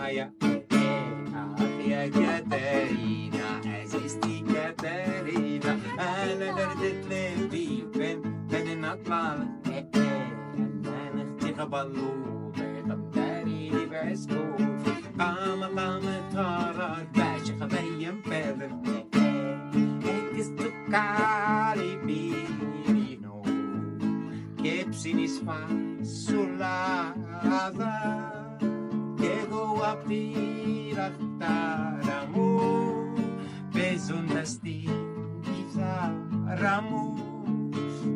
معايا أخي يا كاترينا عزيزتي كاترينا أنا دردت لي فين نطلع لك أنا نختي غبلوطي غمداريني بسكوت قام تارك باش خبيم فيلر Cari pirino che si fa sull'asa che go a piratamu bezon dasti ramu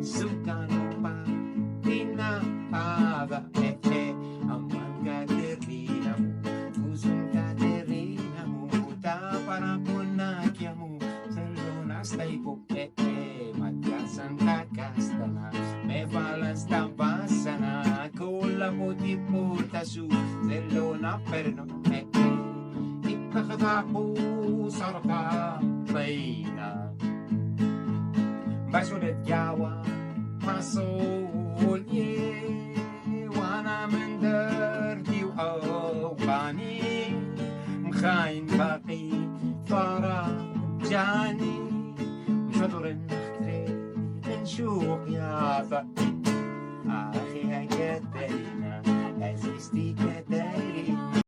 sukano pa pinada aman katerina usun katerina mu ta para punakiamu Stai po magkasan kakastana me balas tampasana kulla puti puta su zellona perno ittakhdahu sarfa طينا بشرة جاوة مسؤول وانا من دردي وحوقاني مخاين باقي فرجاني شطر نختري نشوق يا أخي يا كاترينا عزيزتي كاترينا